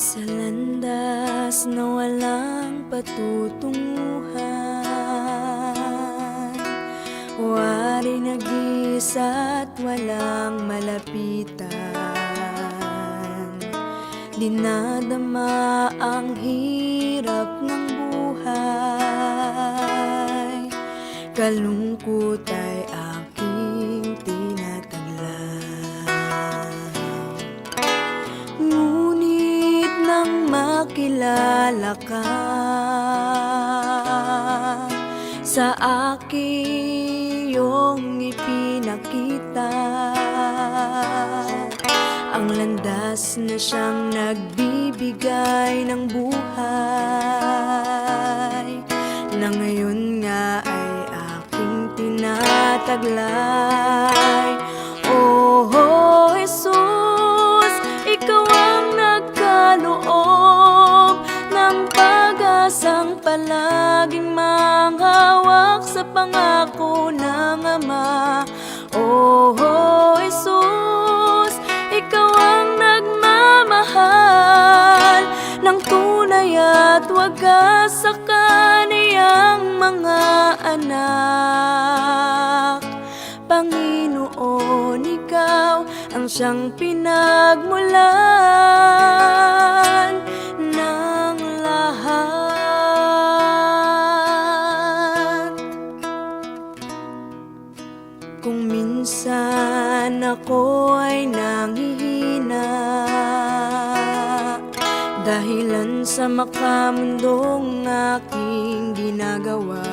Sa landas na walang patutunguhan, wari nag-isa at walang malapitan. Dinadama ang hirap ng buhay, kalungkot ay aking tinataglan. Ngunit nang makilala ka, sa akin iyong ipinakita ang landas na siyang nagbibigay ng buhay, na ngayon nga ay aking tinataglay. Oh, Jesus, ikaw ang nagkaloob ng pag-asang palaging manghawak sa pangako ng Ama. Oh, Jesus, ikaw ang nagmamahal ng tunay at wagas sa kaniyang mga anak. Panginoon, ikaw ang siyang pinagmulan ng lahat. Kung minsan ako ay nanghihina dahilan sa makamundong aking ginagawa,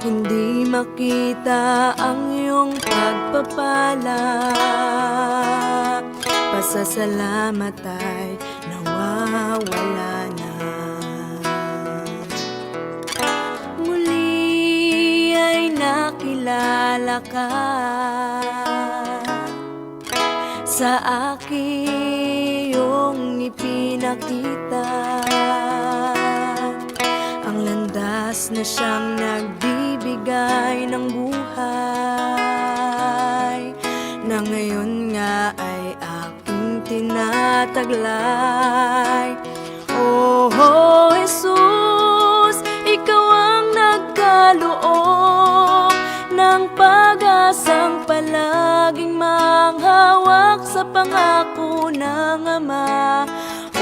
hindi makita ang iyong pagpapala, pasasalamat ay nawawala na. Muli ay nakilala ka, sa akin iyong ipinakita ang landas na siyang nagbibigay ng buhay, na ngayon nga ay aking tinataglay. Oh, Jesus, ikaw ang nagkaloob ng pag-asang palaging manghawak sa pangako ng Ama.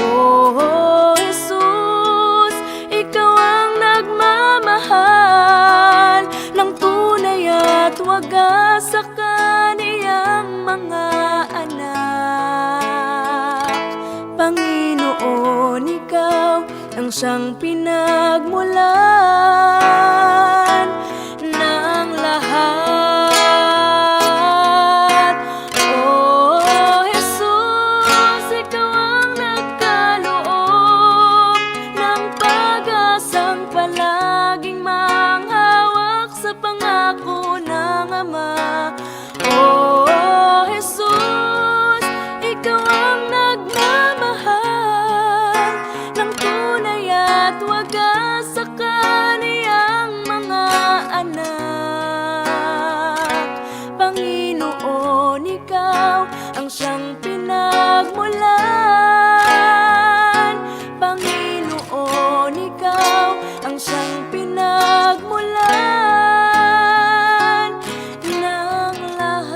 Oh, Jesus, ikaw ang nagmamahal ng tunay at wagas sa kaniyang mga anak. Panginoon, ikaw ang siyang pinagmulan ng lahat. Oh, Jesus, ikaw ang nagkaloob ng pag-asang palaging manghawak sa pangako ng Ama. Oh, Jesus, ikaw ang nagmamahal ng tunay at wagas sa kaniyang mga anak. Panginoon, ikaw ang siyang pinagmulan. Panginoon, ikaw ang siyang pinagmulan ng lahat.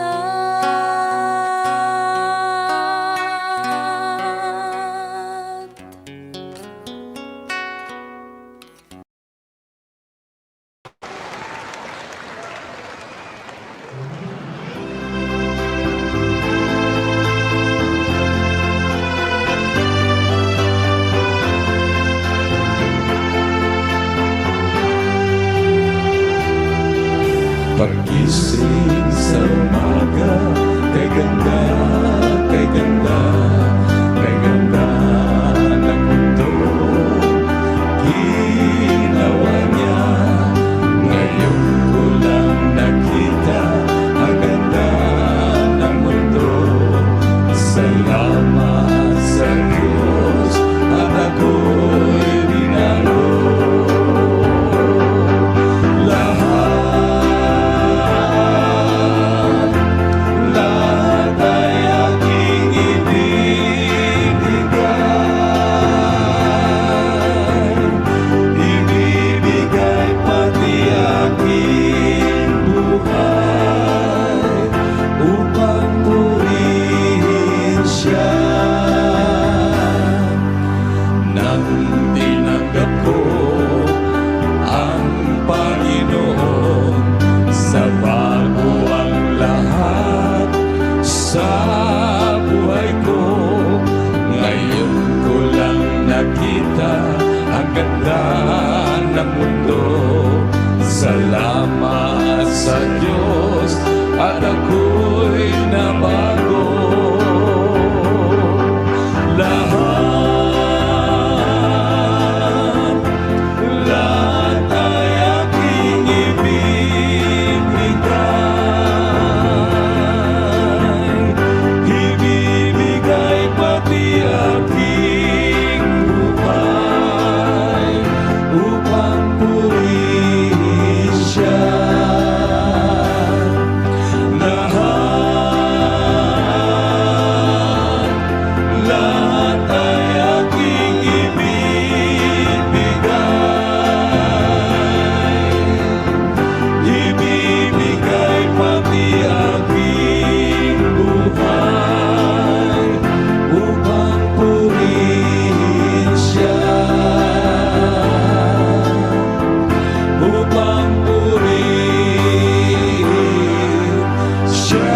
Pag-gising sa umaga, kay ganda, kay ganda, kay ganda ng mundo. Ginawa niya, ngayon ko lang nakita ang ganda ng mundo. Salamat sa Diyos at ako'y ulan ng mundo. Salamat sa Diyos at ako'y nabago. Lahat ay aking ibibigay pati aking buhay upang purihin siya. Lahat ay aking ibibigay pati aking buhay upang purihin siya. Upang purihin siya.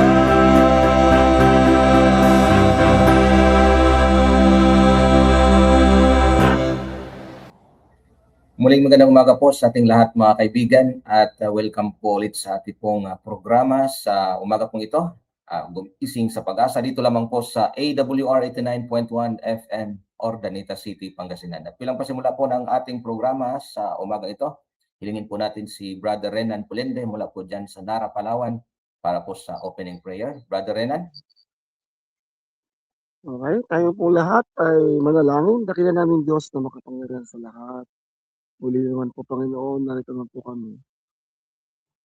Muling magandang umaga po sa ating lahat mga kaibigan at welcome po ulit sa ating pong programa sa umaga pong ito. Gumising sa pag-asa dito lamang po sa AWR 89.1 FM Ordaneta City, Pangasinan. At bilang pasimula po ng ating programa sa umaga ito, hilingin po natin si Brother Renan Pulende mula po dyan sa Nara, Palawan para po sa opening prayer. Brother Renan. Okay, tayo po lahat ay manalangin. Dakilan namin Diyos na makapangyarihan sa lahat. Muli naman po Panginoon, narito naman po kami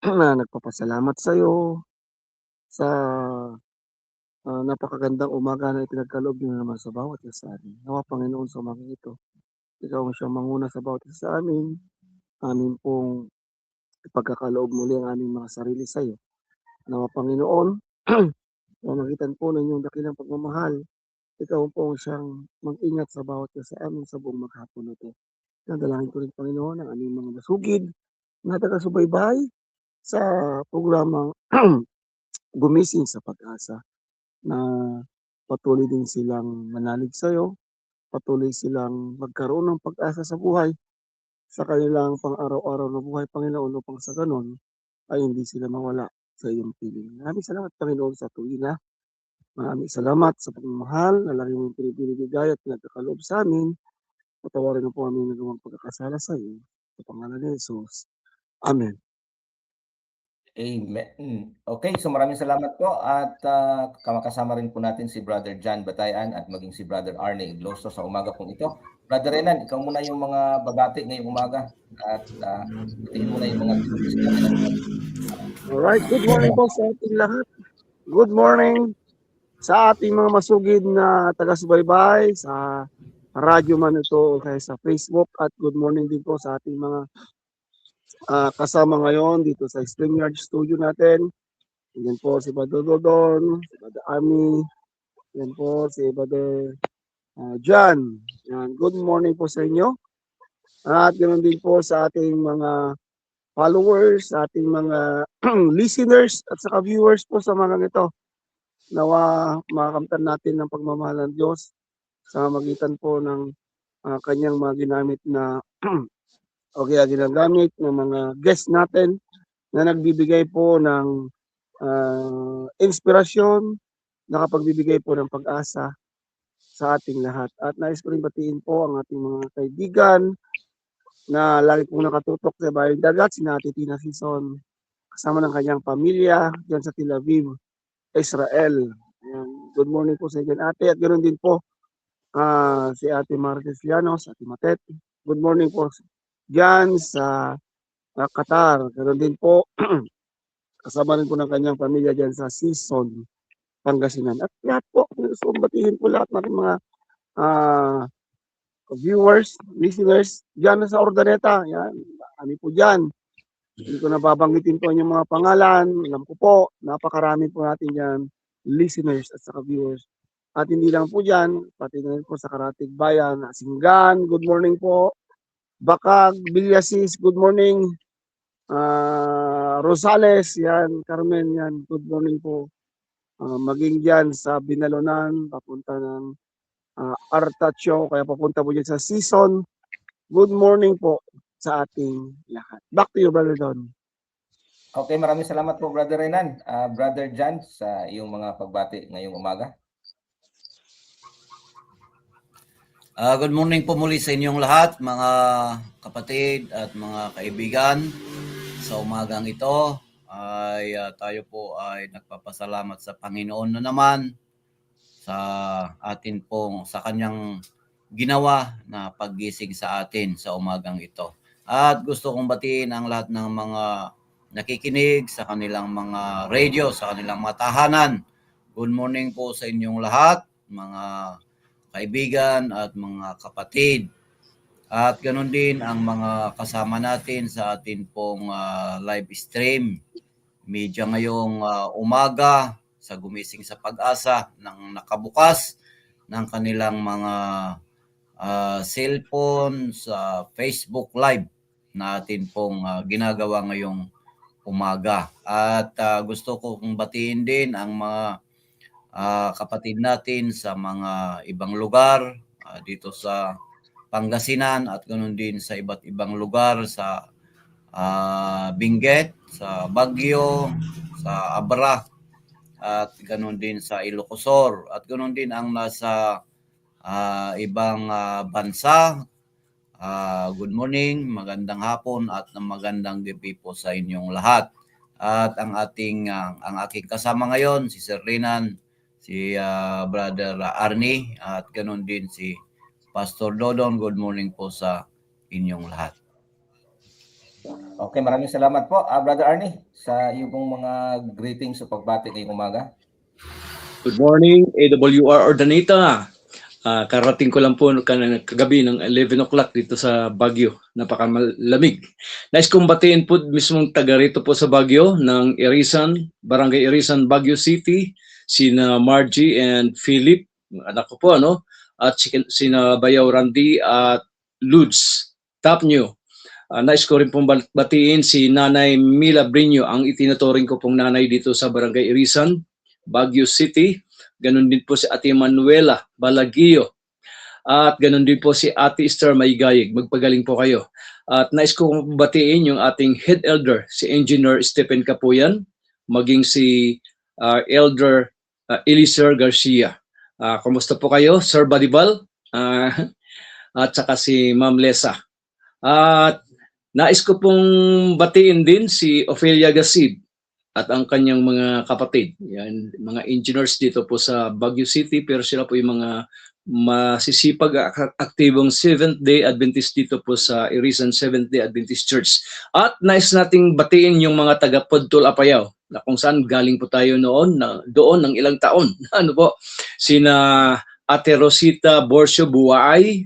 na nagpapasalamat sa iyo sa napakagandang umaga na ipinagkaloob niyo naman sa bawat isa sa amin. Nawa Panginoon sa umaga ito, ikaw ang siyang manguna sa bawat isa sa amin. Amin pong ipagkakaloob muli ang aming mga sarili sa iyo. Nawa Panginoon, mamagitan po ng inyong dakilang pagmamahal, ikaw po ang siyang mag-ingat sa bawat isa sa amin sa buong maghapon na ito. Nadalangin ko rin Panginoon ang aming mga masugid na taga-subaybay sa programang Gumising sa Pag-asa na patuloy din silang manalig sa iyo, patuloy silang magkaroon ng pag-asa sa buhay, sa kanilang pang-araw-araw na buhay, Panginoon, upang sa ganon ay hindi sila mawala sa iyong piling. Maraming salamat Panginoon sa tuwina. Maraming salamat sa pagmamahal na lagi mong pinibigay at pinagkakaloob sa amin. Patawarin na po aming nagawang pagkakasala sa iyo. Sa pangalan ni Jesus. Amen. Amen. Okay, so maraming salamat po at kasama rin po natin si Brother John Batayan at maging si Brother Arne Igloso sa umaga pong ito. Brother Renan, ikaw muna yung mga babati ngayong umaga at tingin muna yung mga Alright, good morning po sa ating lahat. Good morning sa ating mga masugid na taga-subaybay sa radyo man ito o kaya sa Facebook, at good morning din po sa ating mga kasama ngayon dito sa StreamYard studio natin. Yan po si Brother Dodon, si Brother Ami, yan po si Brother John. Yan, good morning po sa inyo. At ganoon din po sa ating mga followers, sa ating mga listeners at saka viewers po sa mga ito. Nawa makakamtan natin ng pagmamahal ng Diyos sa magitan po ng kanyang mga ginamit na o kaya ginagamit ng mga guest natin na nagbibigay po ng inspirasyon, nakapagbibigay po ng pag-asa sa ating lahat. At nais ko rin batiin po ang ating mga kaibigan na lagi pong nakatutok sa Bayang Dagat, si Ate Tina Sison, kasama ng kanyang pamilya dyan sa Tel Aviv, Israel. Ayan. Good morning po sa inyo ate, at ganoon din po si Ate Martes Llanos, Ate Matet. Good morning po dyan sa Qatar. Ganoon din po kasama rin po ng kanyang pamilya dyan sa Sison, Pangasinan. At lahat po, gusto kong batiin po lahat ng mga viewers, listeners dyan sa Ordaneta. Yan, kami po dyan. Hindi ko nababanggitin po yung mga pangalan. Alam ko po, napakarami po natin dyan listeners at saka viewers. At hindi lang po dyan, pati na rin po sa Karatig Bayan, Singgan, good morning po. Bakag, Bilyasis, good morning. Rosales, yan, Carmen, yan, good morning po. Maging dyan sa Binalonan, papunta ng Artacho, kaya papunta po dyan sa Sison. Good morning po sa ating lahat. Back to you, Brother Don. Okay, maraming salamat po Brother Renan. Brother Jan, sa iyong mga pagbati ngayong umaga. Good morning po muli sa inyong lahat, mga kapatid at mga kaibigan. Sa umagang ito ay tayo po ay nagpapasalamat sa Panginoon na naman sa atin pong sa kanyang ginawa na paggising sa atin sa umagang ito. At gusto kong batiin ang lahat ng mga nakikinig sa kanilang mga radio, sa kanilang mga tahanan. Good morning po sa inyong lahat, mga kaibigan at mga kapatid. At ganoon din ang mga kasama natin sa atin pong live stream media ngayong umaga sa Gumising sa Pag-asa ng nakabukas ng kanilang mga cellphone sa Facebook Live na atin pong ginagawa ngayong umaga. At gusto ko kong batiin din ang mga kapatid natin sa mga ibang lugar dito sa Pangasinan at ganoon din sa iba't ibang lugar sa Benguet, sa Baguio, sa Abra at ganoon din sa Ilocosur at ganoon din ang nasa ibang bansa. Good morning, magandang hapon at magandang gabi po sa inyong lahat. At ang aking kasama ngayon si Sir Renan, si Brother Arnie at ganoon din si Pastor Dodon. Good morning po sa inyong lahat. Okay, maraming salamat po Brother Arnie sa iyong mga greetings sa pagbati ngayong umaga. Good morning, AWR Ordanita. Karating ko lang po kagabi ng 11 o'clock dito sa Baguio. Napakamalamig. Nais kong batiin po mismong taga rito po sa Baguio ng Irisan, Barangay Irisan, Baguio City, sina Margie and Philip, anak ko po, ano? At sina Bayaw Randy at Ludes Tapnyo. Nais ko rin pong batiin si Nanay Mila Brinyo, ang itinuturing ko pong nanay dito sa Barangay Irisan, Baguio City. Ganon din po si Ate Manuela Balagio. At ganon din po si Ate Esther Maygayig. Magpagaling po kayo. At nais ko batiin yung ating head elder, si Engineer Stephen Capuyan, maging si Elder Eliser Garcia. Kumusta po kayo, Sir Badibal? At saka si Ma'am Lesa. At nais ko pong batiin din si Ophelia Gasib at ang kanyang mga kapatid. Yan, mga engineers dito po sa Baguio City, pero sila po yung mga masisipag aktibong Seventh-day Adventist dito po sa Irisan Seventh-day Adventist Church. At nais nating batiin yung mga taga Podtol Apayao, na kung saan galing po tayo doon ng ilang taon. Ano po? Sina Ate Rosita Borcio Buwaay,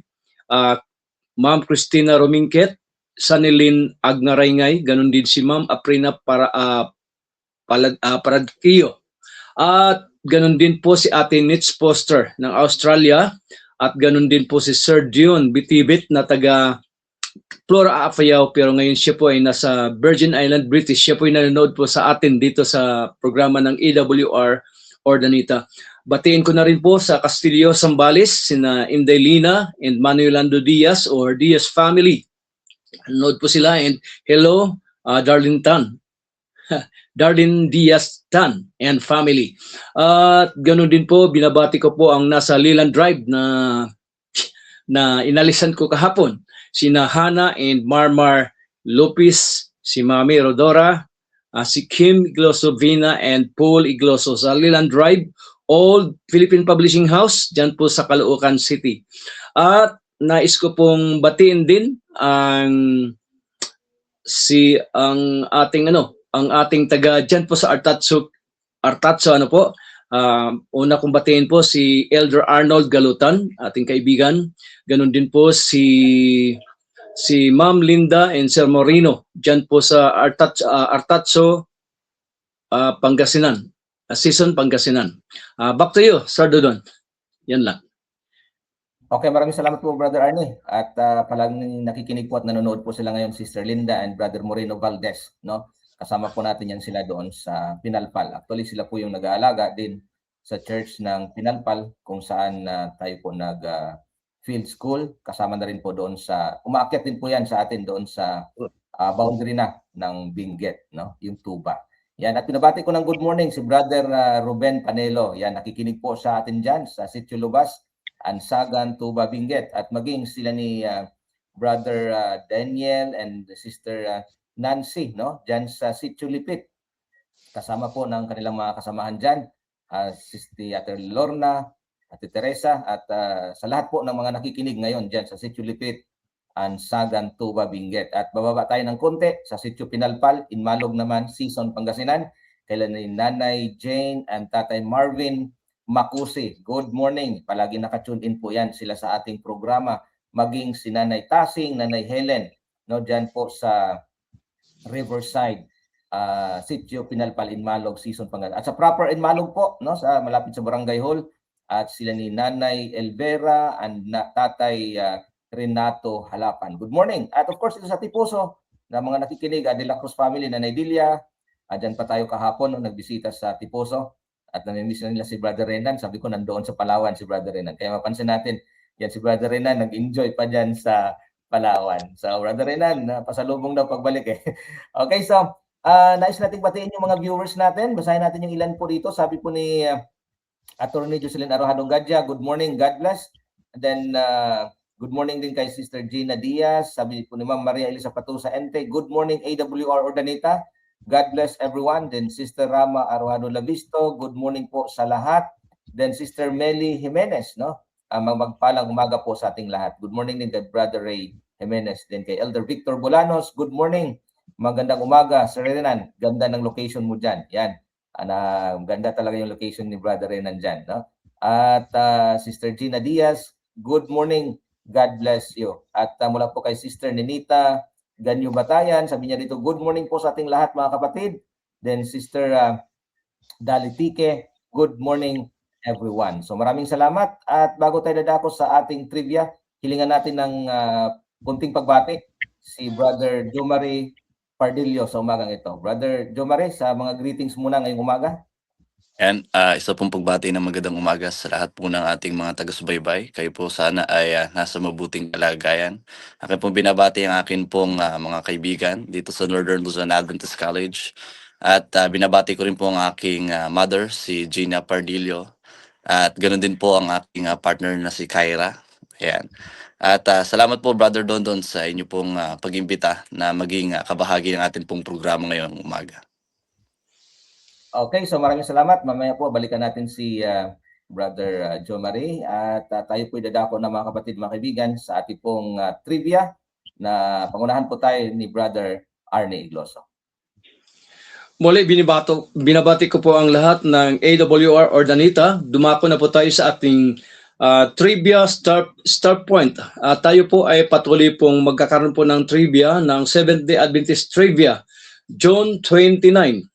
Ma'am Christina Rominket, Sanilin Agnaraingay, ganun din si Ma'am Aprina Paradkio. At ganun din po si Ate Nitz Poster ng Australia at ganun din po si Sir Dion Bitibit na taga Flora Apayao, pero ngayon siya po ay nasa Virgin Island, British. Siya po ay nanonood po sa atin dito sa programa ng AWR Ordanita. Batiin ko na rin po sa Castillo Zambales, sina Inday Lina and Manuelando Diaz or Diaz family. Nanonood po sila and hello Darlene Tan. Darlene Diaz Tan and family. At ganoon din po, binabati ko po ang nasa Leland Drive na inalisan ko kahapon. Sina Hana and Marmar Lopez, si Mami Rodora, si Kim Igloso Vina and Paul Igloso sa Leland Drive, Old Philippine Publishing House, dyan po sa Caloocan City. At nais ko pong batiin din ang ating taga dyan po sa Artatso ano po. Una kong batiin po si Elder Arnold Galutan, ating kaibigan. Ganon din po si Ma'am Linda and Sir Moreno dyan po sa Artatso Pangasinan, Season Pangasinan. Back to you, Sir Dodon. Yan lang. Okay, maraming salamat po Brother Arnie. At palaging nakikinig po at nanonood po sila ngayon, Sister Linda and Brother Moreno Valdez, no? Kasama po natin yan sila doon sa Pinalpal. Actually, sila po yung nag-aalaga din sa church ng Pinalpal kung saan tayo po Field School. Kasama na rin po doon sa, umaakyat din po yan sa atin doon sa boundary na ng Benguet, no? Yung tuba. Yan, at pinabati ko ng good morning si Brother Ruben Panelo. Yan, nakikinig po sa atin dyan sa Sitio Lubas, Ansagan, Tuba, Benguet. At maging sila ni Brother Daniel and Sister Nancy, no? Dyan sa Sitio Lipit. Kasama po ng kanilang mga kasamahan dyan, si Ate Lorna, Ate Teresa, at sa lahat po ng mga nakikinig ngayon dyan sa Sitio Lipit, Ansagan, Tuba, Benguet. At bababa tayo ng konti sa Sitio Pinalpal, Inmalog naman, Season, Pangasinan, kailan ni Nanay Jane and Tatay Marvin Makusi. Good morning. Palagi nakatune in po yan sila sa ating programa. Maging si Nanay Tasing, Nanay Helen, no, dyan po sa Riverside, Sitio Pinalpal, Inmalog, Season, Pangasinan. At sa proper Inmalog po, no, sa malapit sa Barangay Hall, at sila ni Nanay Elvera and Tatay Renato Halapan. Good morning. At of course, ito sa Tiposo, na mga nakikinig, De La Cruz family, Nanay Dilia, dyan pa tayo kahapon, no, nagbisita sa Tiposo, at namimiss na nila si Brother Renan. Sabi ko, nandoon sa Palawan si Brother Renan. Kaya mapansin natin, yan si Brother Renan, nag-enjoy pa dyan sa Palawan. So, Brother Renan, pasalubong daw pagbalik eh. Okay, so, nais nating batiin yung mga viewers natin. Basahin natin yung ilan po dito. Sabi po ni Attorney Jocelyn Arojadong Gadja, good morning, God bless. And then, good morning din kay Sister Gina Diaz. Sabi po ni Ma'am Maria Elisa Patusa Ente, good morning AWR Ordanita. God bless everyone. Then Sister Rama Arojado Labisto, good morning po sa lahat. Then Sister Meli Jimenez, no? Magpalang umaga po sa ating lahat. Good morning din kay Brother Ray Jimenez. Then kay Elder Victor Bolanos, good morning. Magandang umaga, Sir Renan. Ganda ng location mo dyan. Yan. Ganda talaga yung location ni Brother Renan dyan, no? At Sister Gina Diaz, good morning. God bless you. At mula po kay Sister Nenita Ganyo Batayan, sabi niya dito, good morning po sa ating lahat mga kapatid. Then Sister Dalitike, good morning everyone. So maraming salamat. At bago tayo dadako sa ating trivia, hilingan natin ng kunting pagbati si Brother Jomari Pardillo sa umagang ito. Brother Jomari, sa mga greetings muna ngayong umaga. And isa pong pagbati ng magandang umaga sa lahat po ng ating mga taga-subaybay. Kayo po sana ay nasa mabuting kalagayan. Akin pong binabati ang akin pong mga kaibigan dito sa Northern Luzon Adventist College. At binabati ko rin po ang aking mother, si Gina Pardillo. At ganoon din po ang aking partner na si Kyra. Ayan. At salamat po Brother Dondon sa inyo pong pag-imbita na maging kabahagi ng ating pong programa ngayong umaga. Okay, so maraming salamat. Mamaya po balikan natin si Brother Jomari at tayo po dadako na mga kapatid, mga kaibigan sa ating pong trivia na pangunahan po tayo ni Brother Arne Igloso. Muli, binabati ko po ang lahat ng AWR Ordanita. Dumako na po tayo sa ating trivia start point. Tayo po ay patuloy pong magkakaroon po ng trivia ng Seventh-day Adventist Trivia, June 29.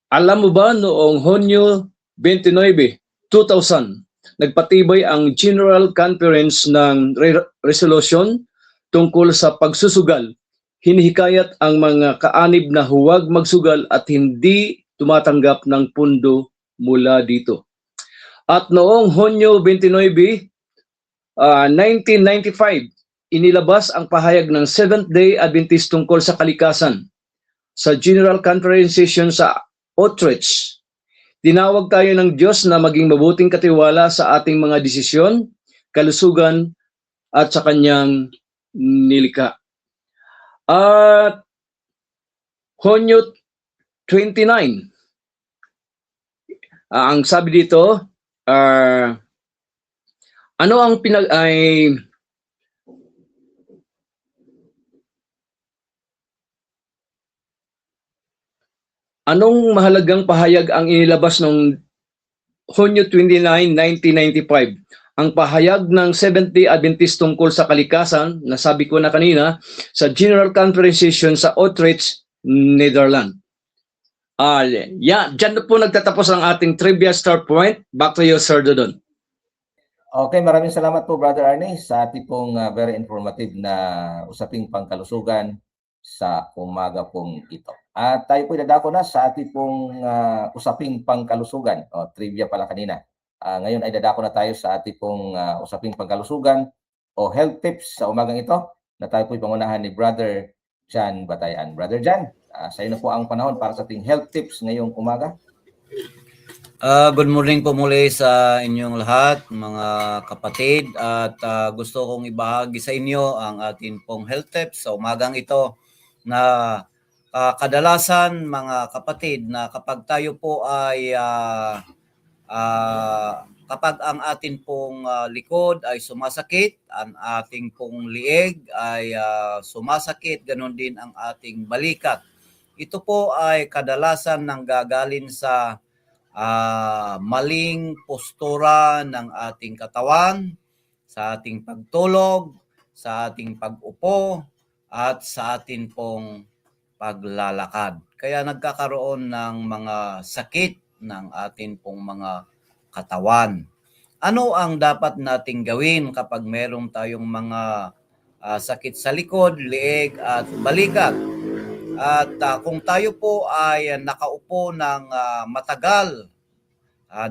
Alam mo ba noong Hunyo 29, 2000, nagpatibay ang General Conference ng resolution tungkol sa pagsusugal. Hinihikayat ang mga kaanib na huwag magsugal at hindi tumatanggap ng pundo mula dito. At noong Hunyo 29, 1995, inilabas ang pahayag ng Seventh-day Adventist tungkol sa kalikasan. Sa General Conference session sa Utrecht, tinawag tayo ng Diyos na maging mabuting katiwala sa ating mga desisyon, kalusugan, at sa kanyang nilikha. At Hunyo 29, ang sabi dito, ano ang anong mahalagang pahayag ang inilabas noong Hunyo 29, 1995? Ang pahayag ng Seventh-day Adventist tungkol sa kalikasan, na sabi ko na kanina, sa General Conference session sa Utrecht, Netherlands. Dyan po nagtatapos ang ating trivia start point. Back to you, Sir Dodon. Okay, maraming salamat po Brother Arne sa ating pong very informative na usaping pangkalusugan sa umaga pong ito. At tayo po dadako na sa ating pong usaping pangkalusugan, trivia pala kanina. Ngayon ay dadako na tayo sa ating pong usaping pangkalusugan o health tips sa umagang ito na tayo po'y pangunahan ni Brother Jan Batayan. Brother Jan, sa iyo na po ang panahon para sa ating health tips ngayong umaga. Good morning po muli sa inyong lahat, mga kapatid, at gusto kong ibahagi sa inyo ang ating pong health tips sa umagang ito na kadalasan mga kapatid na kapag tayo po ay kapag ang atin pong likod ay sumasakit, ang ating pong lieg ay sumasakit, ganoon din ang ating balikat. Ito po ay kadalasan nanggagaling sa maling postura ng ating katawan, sa ating pagtulog, sa ating pag-upo, at sa ating pong paglalakad. Kaya nagkakaroon ng mga sakit ng ating pong mga katawan. Ano ang dapat nating gawin kapag meron tayong mga sakit sa likod, lieg at balikat? At kung tayo po ay nakaupo ng matagal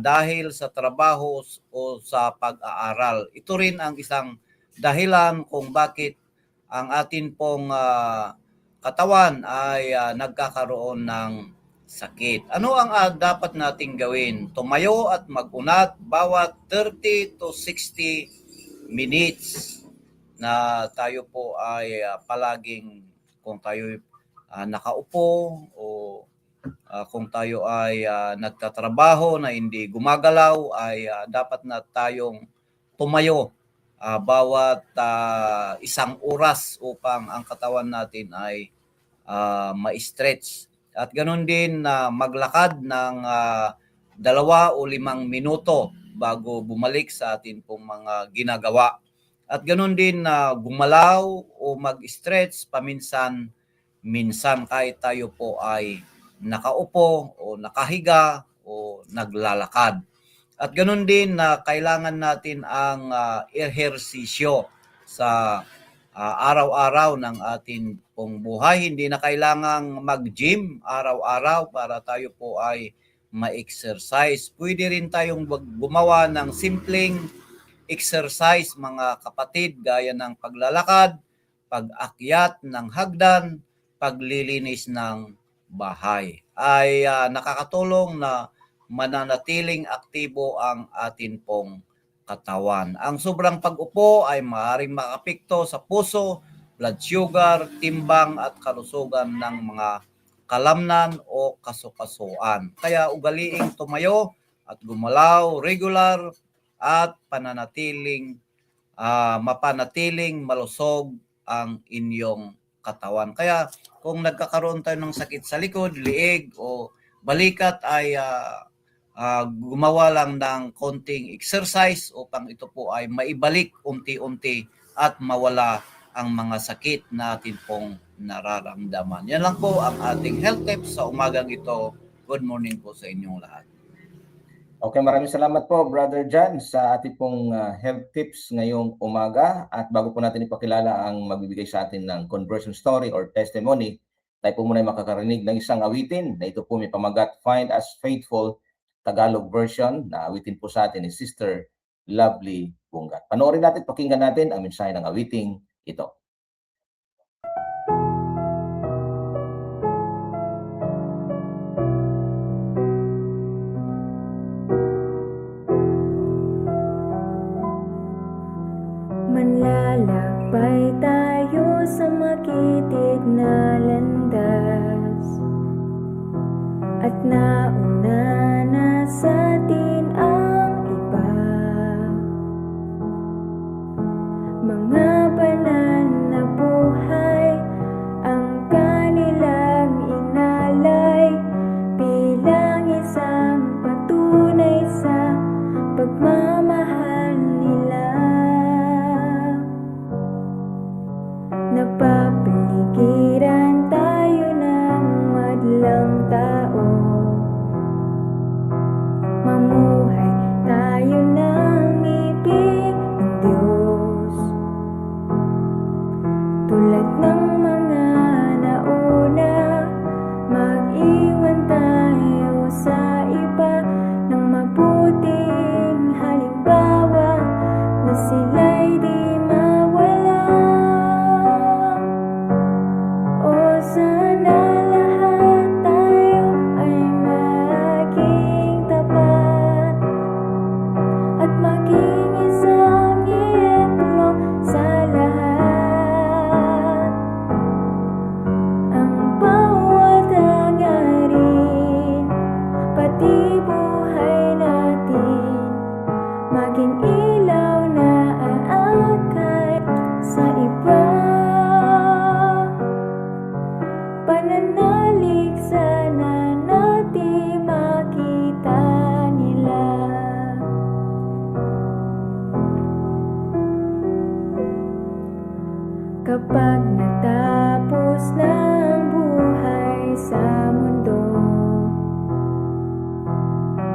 dahil sa trabaho o sa pag-aaral, ito rin ang isang dahilan kung bakit ang atin pong katawan ay nagkakaroon ng sakit. Ano ang dapat nating gawin? Tumayo at mag-unat bawat 30 to 60 minutes na tayo po ay palaging kung tayo nakaupo o kung tayo ay nagtatrabaho na hindi gumagalaw ay dapat na tayong tumayo bawat isang oras upang ang katawan natin ay ma-stretch. At ganoon din maglakad ng 2 o 5 minuto bago bumalik sa atin pong mga ginagawa. At ganoon din gumalaw o mag-stretch paminsan-minsan kahit tayo po ay nakaupo o nakahiga o naglalakad. At ganoon din kailangan natin ang ehersisyo sa araw-araw ng atin pong buhay. Hindi na kailangang mag-gym araw-araw para tayo po ay ma-exercise. Pwede rin tayong gumawa ng simpleng exercise mga kapatid gaya ng paglalakad, pag-akyat ng hagdan, paglilinis ng bahay. Ay nakakatulong na mananatiling aktibo ang atin pong katawan. Ang sobrang pag-upo ay maaaring makapekto sa puso, blood sugar, timbang at kalusugan ng mga kalamnan o kasukasuan. Kaya ugaliing tumayo at gumalaw regular at mapanatiling malusog ang inyong katawan. Kaya kung nagkakaroon tayo ng sakit sa likod, lieg o balikat ay gumawa lang ng konting exercise upang ito po ay maibalik unti-unti at mawala ang mga sakit natin pong nararamdaman. Yan lang po ang ating health tips sa umagang ito. Good morning po sa inyong lahat. Okay, maraming salamat po Brother Jan sa ating pong health tips ngayong umaga. At bago po natin ipakilala ang magbibigay sa atin ng conversion story or testimony, tayo po muna ay makakarinig ng isang awitin na ito po may pamagat Find Us Faithful Tagalog version na awitin po sa atin ni Sister Lovely Bungat. Panoorin natin, pakinggan natin ang mensahe ng awiting ito. Manlalakbay tayo sa makitid na landas at nauna na sa atin ang iba. Mga banal na buhay ang kanilang inalay bilang isang patunay sa pagmamahal nila. Napapaligiran tayo ng madlang tao. Mamuhay tayo ng ibig ng Diyos. Tulad ng mga nauna, mag-iwan tayo sa iba ng mabuting ay di mawala. O sana lahat tayo ay maging tapat at maging isang ehemplo sa lahat. Ang bawat hangarin, pati buhay natin, maging ilaw na aakay sa iba. Pananalig sana natin makita nila. Kapag natapos na ang buhay sa mundo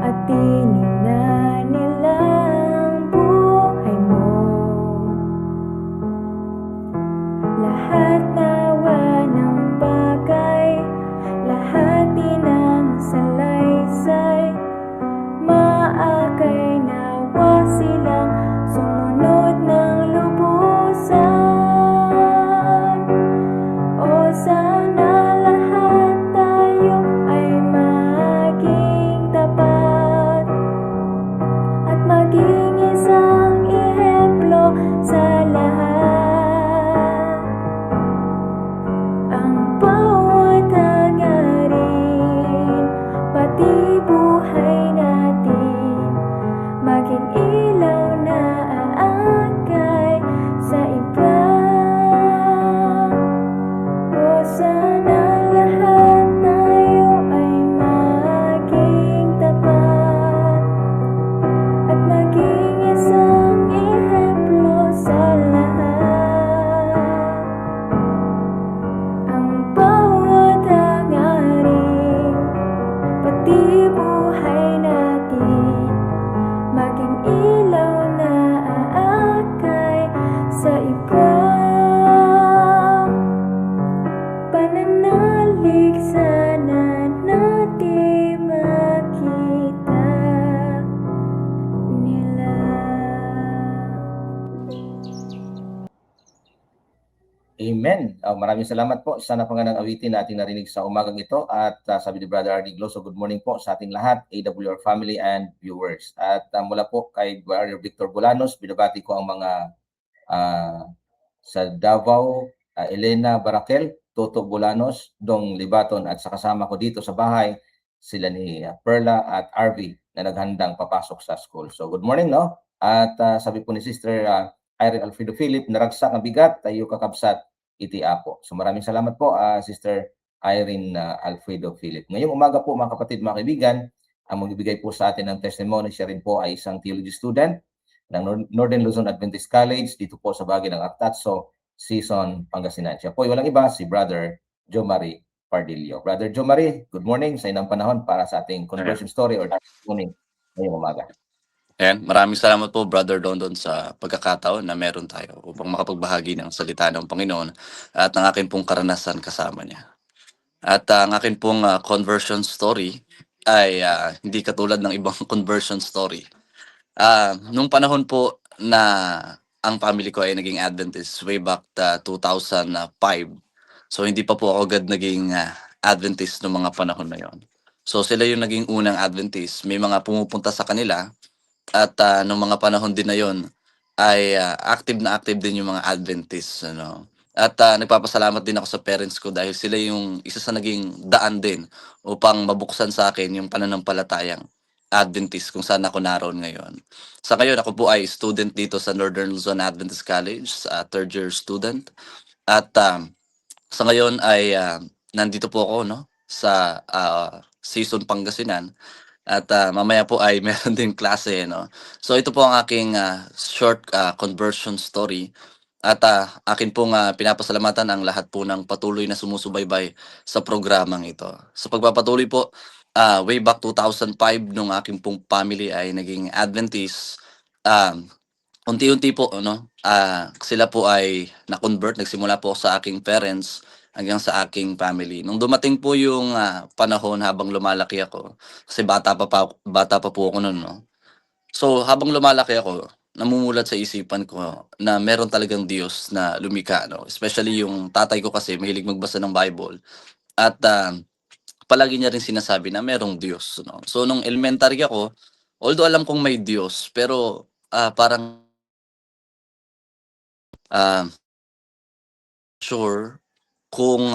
at tinig na nila ang buhay mo, lahat nawa ng bagay, lahat din ang salaysay, maakay nawa silang sumunod ng lubusan. O sana lahat tayo ay maging tapat at maging isang ehemplo sa lahat. Ang bawat hangarin, pati buhay natin, maging ilaw na aakay sa iba. O sana lahat tayo ay maging tapat at maging isang ehemplo sa lahat. Ang bawat hangarin, pati buhay natin, maging ilaw na aakay sa iba. Pananalig sana natin makita nila. Amen. Maraming salamat po sa napanganang awitin na ating narinig sa umagang ito. At sabi ni Brother Ardy Gloso, good morning po sa ating lahat, AWR family and viewers. At mula po kay Brother Victor Bolanos, binabati ko ang mga sa Davao, Elena Barakel, Toto Bolanos, Dong Libaton, at sa kasama ko dito sa bahay, sila ni Perla at RV na naghandang papasok sa school. So good morning, no? At sabi po ni Sister Irene Alfredo Philip, naragsak ang bigat, tayo kakabsat, iti apo. So maraming salamat po, Sister Irene Alfredo Philip. Ngayong umaga po, mga kapatid, mga kaibigan, ang magbibigay po sa atin ng testimony, siya rin po ay isang theology student ng Northern Luzon Adventist College dito po sa bahagi ng Artatso, Season, Pangasinan. Siya po ay walang iba, si Brother Jomari Pardillo. Brother Jomari, good morning sa inang panahon para sa ating conversion story or testimony ngayong umaga. Ayan, maraming salamat po Brother Dondon sa pagkakataon na meron tayo upang makapagbahagi ng salita ng Panginoon at ng akin pong karanasan kasama niya. At ang akin pong conversion story ay hindi katulad ng ibang conversion story. Nung panahon po na ang family ko ay naging Adventist way back 2005. So hindi pa po ako agad naging Adventist noong mga panahon na yon. So sila yung naging unang Adventist. May mga pumupunta sa kanila at nung mga panahon din na yon ay active na active din yung mga Adventists, ano. At nagpapasalamat din ako sa parents ko dahil sila yung isa sa naging daan din upang mabuksan sa akin yung pananampalatayang Adventist kung saan ako naroon ngayon. Sa ngayon, ako po ay student dito sa Northern Luzon Adventist College, third year student. At sa ngayon ay nandito po ako, no, sa Season, Pangasinan. At mamaya po ay meron din klase, no. So ito po ang aking short conversion story. At akin pong pinapasalamatan ang lahat po ng patuloy na sumusubaybay sa programang ito. Sa pagpapatuloy po, way back 2005 nung aking pong family ay naging Adventist, unti-unti po, no, sila po ay na-convert, nagsimula po sa aking parents hanggang sa aking family. Nung dumating po yung panahon habang lumalaki ako, kasi bata pa po ako noon, no. So habang lumalaki ako, namumulat sa isipan ko na meron talagang Diyos na lumikha, no? Especially yung tatay ko kasi mahilig magbasa ng Bible at palagi niya rin sinasabi na merong Diyos, no? So nung elementary ako, although alam kong may Diyos, pero parang ah, sure kung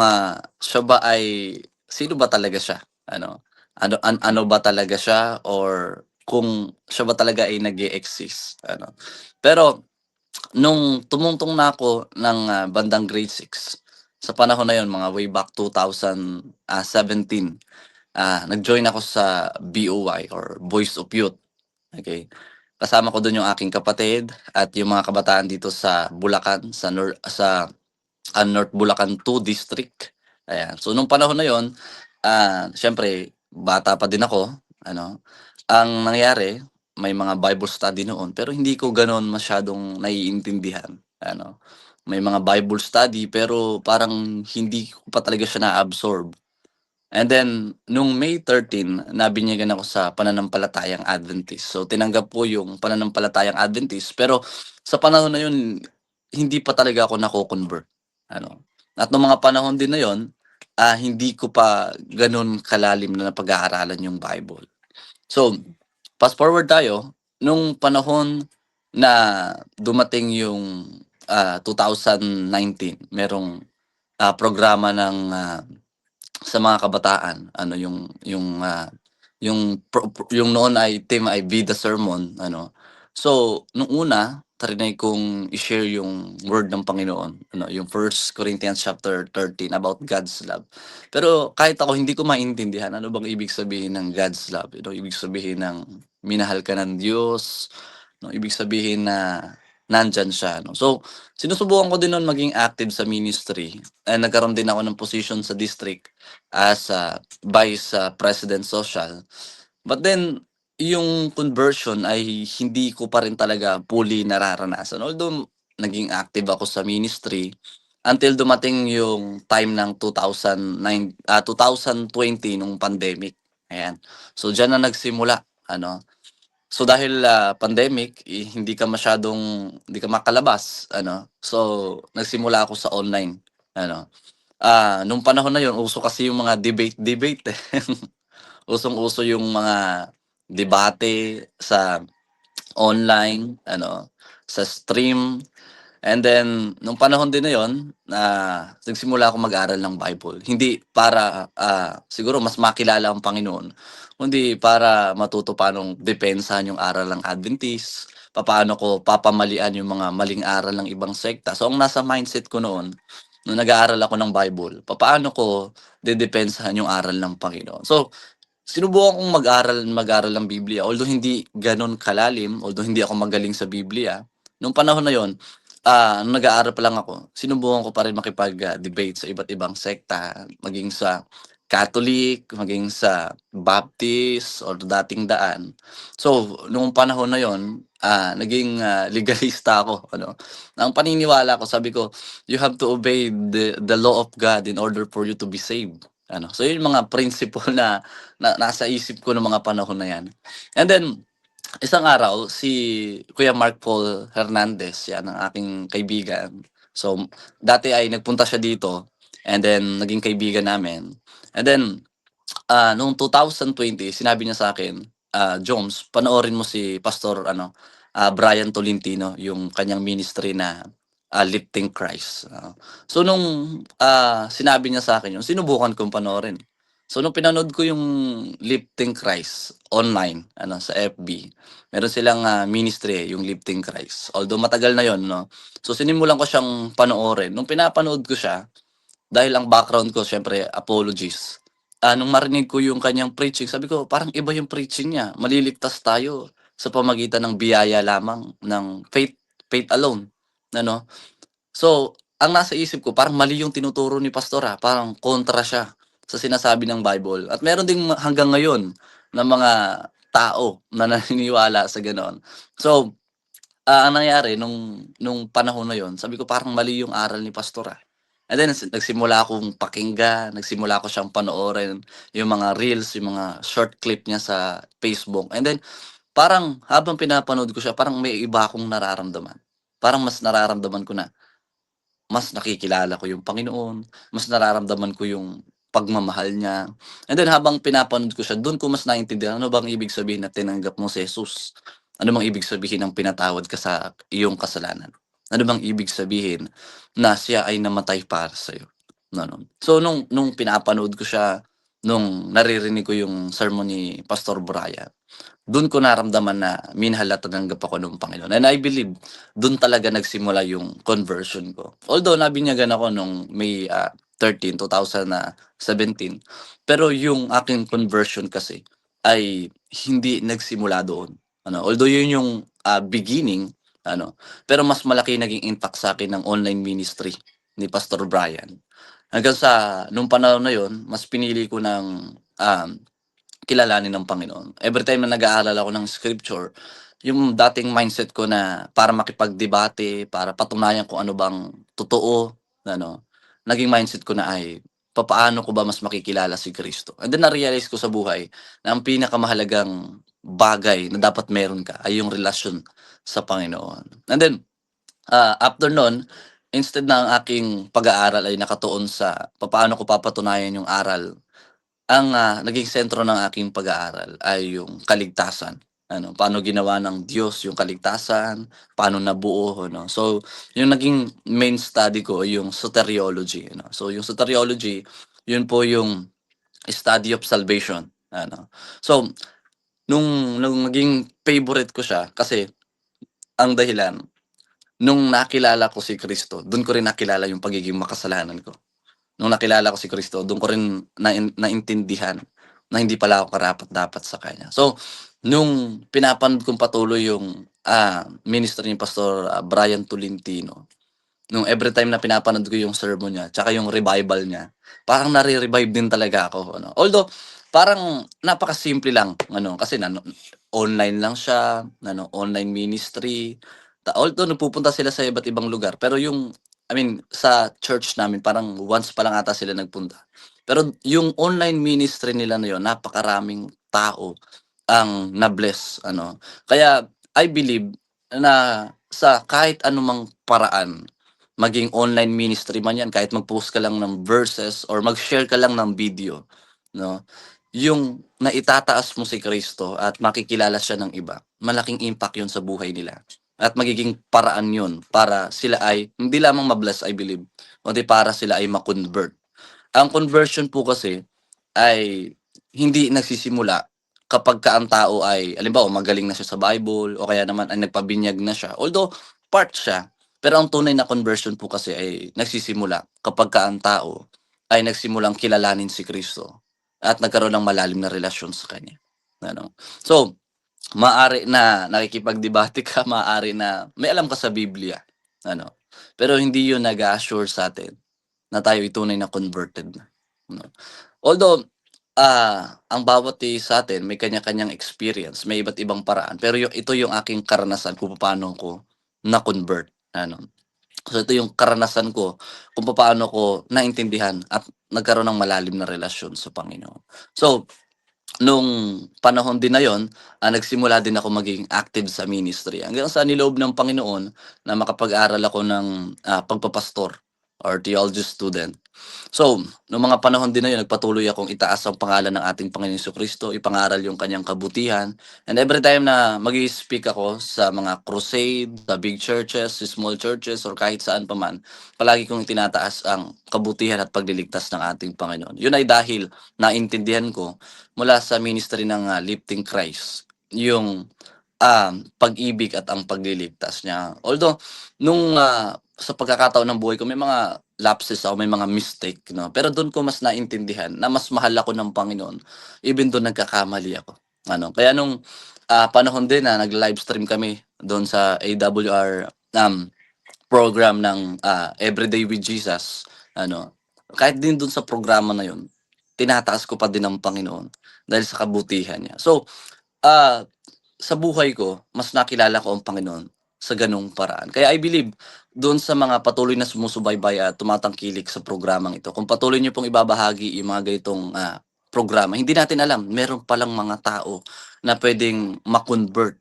siya ba ay sino ba talaga siya? Ano ba talaga siya or kung siya ba talaga ay nag-e-exist, ano. Pero nung tumungtong na ako ng bandang grade 6 sa panahon na yon mga way back 2017, nag-join ako sa BOY or Boys of Youth, okey. Kasama ko dun yung aking kapatid at yung mga kabataan dito sa Bulacan, sa North Bulacan 2 District, ayan. So nung panahon na yon, siyempre bata pa din ako, ano, ang nangyari may mga Bible study noon pero hindi ko gano'n masyadong naiintindihan, ano. May mga Bible study pero parang hindi ko pa talaga siya na-absorb. And then nung May 13 nabinyagan ako sa pananampalatayang Adventist. So tinanggap ko yung pananampalatayang Adventist pero sa panahon na yun hindi pa talaga ako nako-convert, ano. At nung mga panahon din na yun, hindi ko pa gano'n kalalim na napag-aaralan yung Bible. So, fast forward tayo, nung panahon na dumating yung 2019 merong programa ng sa mga kabataan, ano yung noon ay theme ay Be the Sermon, ano. So nung una triny kong i-share yung word ng Panginoon, ano, yung 1 Corinthians chapter 13 about God's love. Pero kahit ako hindi ko maintindihan ano bang ibig sabihin ng God's love, ibig sabihin ng minahal ka ng Diyos, no, ibig sabihin na nandiyan siya, no. So sinusubukan ko din nun maging active sa ministry, nagkaroon din ako ng position sa district as Vice President Social. But then, yung conversion ay hindi ko pa rin talaga fully nararanasan. Although naging active ako sa ministry until dumating yung time ng 2020 nung pandemic. Ayan. So diyan na nagsimula, ano. So dahil pandemic, hindi ka makalabas, ano. So nagsimula ako sa online, ano. Nung panahon na yun uso kasi yung mga debate, eh. Usong-uso yung mga debate sa online, ano, sa stream. And then nung panahon din na yun, nagsimula akong mag-aral ng Bible. Hindi para, siguro mas makilala ang Panginoon, kundi para matuto paanong depensahan yung aral ng Adventist, papaano ko papamalian yung mga maling aral ng ibang sekta. So ang nasa mindset ko noon, nung nag-aaral ako ng Bible, papaano ko dedepensahan yung aral ng Panginoon. So sinubukan kong mag-aral ng Biblia although hindi gano'n kalalim, although hindi ako magaling sa Biblia. Nung panahon na yon, nung nag-aaral pa lang ako, sinubukan ko pa rin makipag-debate sa iba't ibang sekta, maging sa Catholic, maging sa Baptist or Dating Daan. So, nung panahon na yon, naging legalista ako, ano. Ang paniniwala ko, sabi ko, "You have to obey the law of God in order for you to be saved." Ano, so yun yung mga principle na nasa isip ko nung mga panahon na yan. And then, isang araw si Kuya Mark Paul Hernandez, yan ang aking kaibigan. So, dati ay nagpunta siya dito and then naging kaibigan namin. And then, noong 2020 sinabi niya sa akin, "Joms, panoorin mo si Pastor Brian Tolentino, yung kanyang ministry na, Lifting Christ." So nung, sinabi niya sa akin yun, sinubukan kong panoorin. So nung pinanood ko yung Lifting Christ online, sa FB, meron silang, ministry, yung Lifting Christ. Although matagal na yon, 'no. So sinimulan ko siyang panoorin. Nung pinapanood ko siya, dahil ang background ko siyempre apologist. Nung marinig ko yung kanyang preaching, sabi ko, "Parang iba yung preaching niya. Maliligtas tayo sa pamagitan ng biyaya lamang, ng faith faith alone." Ano? So, ang nasa isip ko parang mali yung tinuturo ni pastor, parang kontra siya sa sinasabi ng Bible. At meron ding hanggang ngayon na mga tao na naniniwala sa gano'n. So, ang nangyari nung panahon na yon, sabi ko parang mali yung aral ni pastor, And then nagsimula akong pakinggan, nagsimula ko siyang panoorin, yung mga reels, yung mga short clip niya sa Facebook. And then parang habang pinapanood ko siya, parang may iba akong nararamdaman. Parang mas nararamdaman ko na mas nakikilala ko yung Panginoon, mas nararamdaman ko yung pagmamahal niya. And then habang pinapanood ko siya, dun ko mas naintindihan ano bang ibig sabihin na tinanggap mo si Jesus. Ano bang ibig sabihin ng pinatawad ka sa iyong kasalanan? Ano bang ibig sabihin na siya ay namatay para sa'yo? No, no. So nung pinapanood ko siya, nung naririnig ko yung sermon ni Pastor Brian, dun ko naramdaman na minahal at tinanggap ako ng Panginoon. And I believe dun talaga nagsimula yung conversion ko. Although nabinyagan ako nung May 13, 2017, pero yung aking conversion kasi ay hindi nagsimula doon. Although yun yung beginning, pero mas malaki naging impact sa akin ng online ministry ni Pastor Brian. Hanggang sa nung panahon na yun, mas pinili ko ng kilalanin ng Panginoon. Every time na nag-aaral ako ng scripture, yung dating mindset ko na para makipagdebate, para patunayan kung ano bang totoo, naging mindset ko na ay papaano ko ba mas makikilala si Kristo. And then na-realize ko sa buhay na ang pinakamahalagang bagay na dapat meron ka ay yung relasyon sa Panginoon. And then, after nun, instead na ang aking pag-aaral ay nakatuon sa papaano ko papatunayan yung aral, ang naging sentro ng aking pag-aaral ay yung kaligtasan. Paano ginawa ng Diyos yung kaligtasan, paano nabuo, no? So, yung naging main study ko ay yung soteriology, So, yung soteriology, yun po yung study of salvation, So, nung naging favorite ko siya kasi ang dahilan, nung nakilala ko si Kristo, dun ko rin nakilala yung pagiging makasalanan ko. Nung nakilala ko si Kristo, dun ko rin naintindihan na hindi pala ako karapat-dapat sa kanya. So, nung pinapanood kong patuloy yung ministry ni Pastor Brian Tolentino, nung every time na pinapanood ko yung sermon niya, tsaka yung revival niya, parang nare-revive din talaga ako. Although, parang napakasimple lang, kasi online lang siya, online ministry. Although nagpupunta sila sa iba't ibang lugar, pero sa church namin, parang once pa lang ata sila nagpunta. Pero yung online ministry nila na yun, napakaraming tao ang na-bless. Kaya I believe na sa kahit anumang paraan, maging online ministry man yan, kahit mag-post ka lang ng verses or mag-share ka lang ng video, yung naitataas mo si Kristo at makikilala siya ng iba, malaking impact yun sa buhay nila. At magiging paraan yun para sila ay hindi lamang mabless, I believe, kundi para sila ay ma-convert. Ang conversion po kasi ay hindi nagsisimula kapag ang tao ay, alimbawa, magaling na siya sa Bible o kaya naman ay nagpabinyag na siya. Although, part siya, pero ang tunay na conversion po kasi ay nagsisimula kapag ang tao ay nagsimulang kilalanin si Kristo at nagkaroon ng malalim na relasyon sa Kanya. So, maaari na nakikipagdebate ka, maaari na may alam ka sa Biblia, pero hindi yun nag-assure sa atin na tayo tunay na converted na. Although, ang bawat isa sa atin may kanya-kanyang experience, may iba't ibang paraan, pero ito yung aking karanasan kung paano ko na-convert. So ito yung karanasan ko kung paano ko naintindihan at nagkaroon ng malalim na relasyon sa Panginoon. So, nung panahon din na yon, nagsimula din ako maging active sa ministry. Hanggang sa niloob ng Panginoon na makapag-aral ako ng pagpapastor or theology student. So, noong mga panahon din na yun, nagpatuloy akong itaas ang pangalan ng ating Panginoon Jesucristo, ipangaral yung kanyang kabutihan. And every time na mag-i-speak ako sa mga crusade, sa big churches, small churches, or kahit saan pa man, palagi kong itinataas ang kabutihan at pagliligtas ng ating Panginoon. Yun ay dahil naintindihan ko mula sa ministry ng Lifting Christ, yung pag-ibig at ang pagliligtas niya. Although, nung sa pagkakataon ng buhay ko, may mga lapses ako, may mga mistake, pero doon ko mas naintindihan na mas mahal ako ng Panginoon, even doon nagkakamali ako. Kaya nung panahon din na nag-livestream kami doon sa AWR program ng Everyday with Jesus, kahit din doon sa programa na yun, tinataas ko pa din ang Panginoon dahil sa kabutihan niya. So, sa buhay ko, mas nakilala ko ang Panginoon sa ganung paraan. Kaya I believe, doon sa mga patuloy na sumusubaybay at tumatangkilik sa programang ito, kung patuloy niyo pong ibabahagi yung mga ganitong programa. Hindi natin alam, meron palang mga tao na pwedeng ma-convert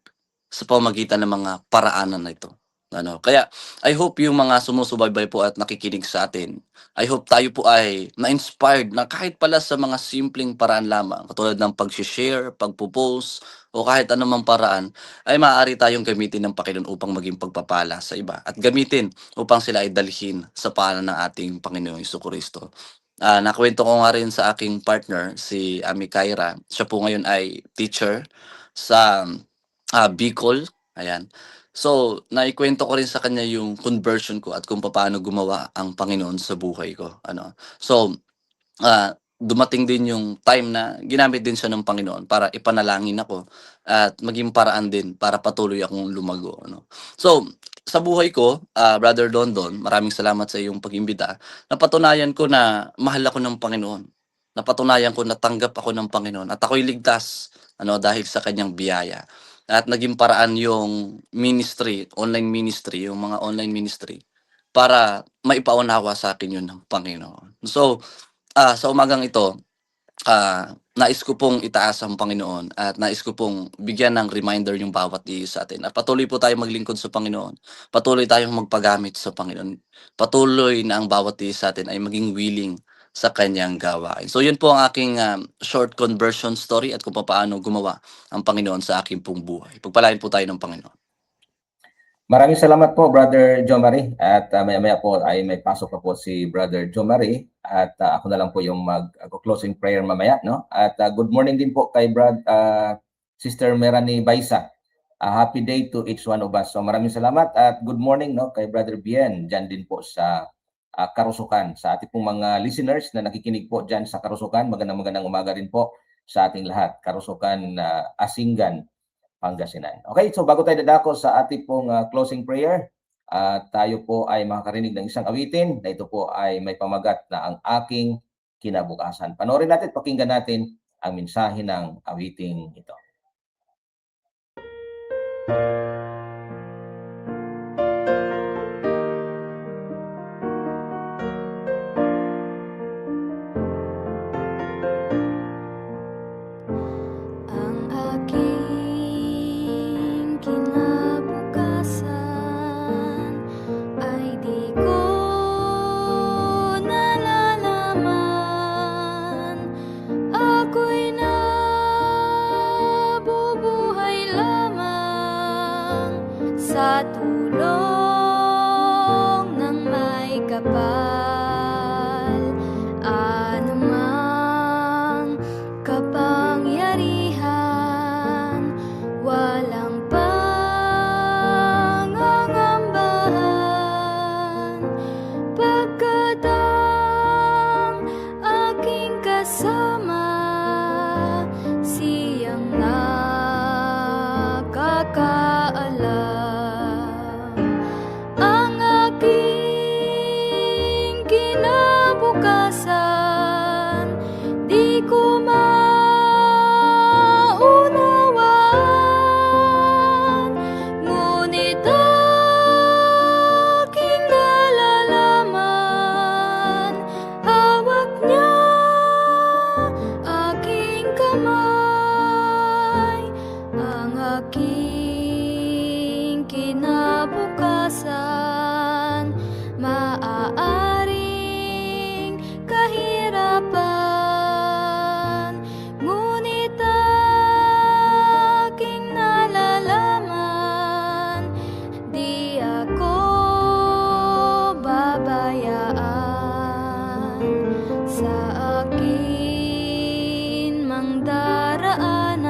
sa pamamagitan ng mga paraanan na ito. Ano, kaya I hope yung mga sumusubaybay po at nakikinig sa atin, I hope tayo po ay na-inspired na kahit pala sa mga simpleng paraan lamang, katulad ng pag-share, pagpo-post, o kahit anumang paraan, ay maaari tayong gamitin ng Panginoon upang maging pagpapala sa iba at gamitin upang sila ay dalhin sa paanan ng ating Panginoong Jesucristo. Nakuwento ko nga rin sa aking partner, si Ami Kyra. Siya po ngayon ay teacher sa Bicol, ayan. So, naikwento ko rin sa kanya yung conversion ko at kung paano gumawa ang Panginoon sa buhay ko, ano. So, dumating din yung time na ginamit din siya ng Panginoon para ipanalangin ako at maging paraan din para patuloy akong lumago, ano. So, sa buhay ko, Brother Dondon, maraming salamat sa iyong pag-imbita. Napatunayan ko na mahal ako ng Panginoon. Napatunayan ko na tanggap ako ng Panginoon at ako'y ligtas, ano, dahil sa kanyang biyaya. At naging paraan yung ministry, online ministry, yung mga online ministry para maipaunawa sa akin yun ng Panginoon. So, sa umagang ito, nais ko pong itaas ang Panginoon at nais ko pong bigyan ng reminder yung bawat isa sa atin. At patuloy po tayong maglingkod sa Panginoon. Patuloy tayong magpagamit sa Panginoon. Patuloy na ang bawat isa sa atin ay maging willing sa kanyang gawain. So yun po ang aking short conversion story at kung paano gumawa ang Panginoon sa aking pong buhay. Pagpalain po tayo ng Panginoon. Maraming salamat po, Brother Jo Marie. At maya-maya po ay may pasok pa po si Brother Jo Marie. At ako na lang po yung mag-closing prayer mamaya, no? At good morning din po kay Sister Merani Baisa. Happy day to each one of us. So maraming salamat at good morning, no, kay Brother Bien. Diyan din po sa Karusukan. Sa ating pong mga listeners na nakikinig po diyan sa Karusukan, magandang umaga rin po sa ating lahat. Karusukan Asingan, Pangasinan. Okay, so bago tayo dadako sa ating pong closing prayer, tayo po ay makakarinig ng isang awitin na ito po ay may pamagat na ang aking kinabukasan. Panoorin natin, pakinggan natin ang mensahe ng awiting ito. Ang aking kinabukasan ay di ko nalalaman. Ako'y nabubuhay lamang sa tulong ng may kapal. Anumang kapangyarihan, walang pangangambahan, pagkat ang aking kasama, siyang nakakaalam. Ang aking kinabukasan, di ko maunawaan, ngunit aking nalalaman, hawak niya aking kamay. Ang aking kinabukasan, maaaring kahirapan, ngunit aking nalalaman, di ako babayaan. Sa akin mang daraanan,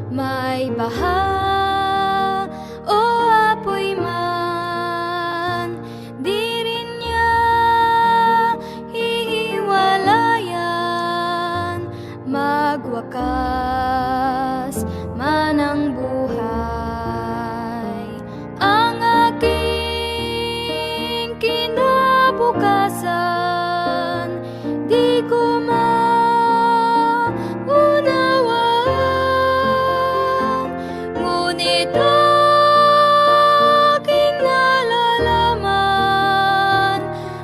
may baha o apoy man, di rin niya hihiwalayan. Magwakas man ang buhay, ang aking kinabukasan, di ko maunawaan, ngunit aking nalalaman,